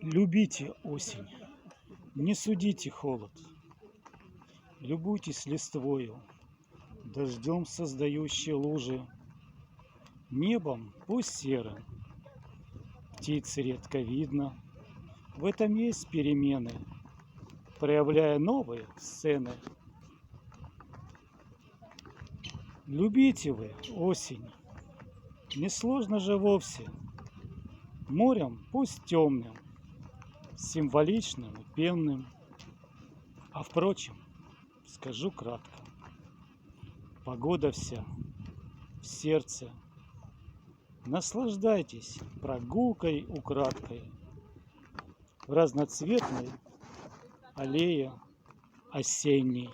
Любите осень, не судите холод, любуйтесь листвою, дождем создающей лужи, небом пусть серым, птиц редко видно, в этом есть перемены, проявляя новые сцены. Любите вы осень, несложно же вовсе, морем пусть темным, символичным и пенным. А впрочем, скажу кратко, погода вся в сердце. Наслаждайтесь прогулкой украдкой в разноцветной аллее осенней.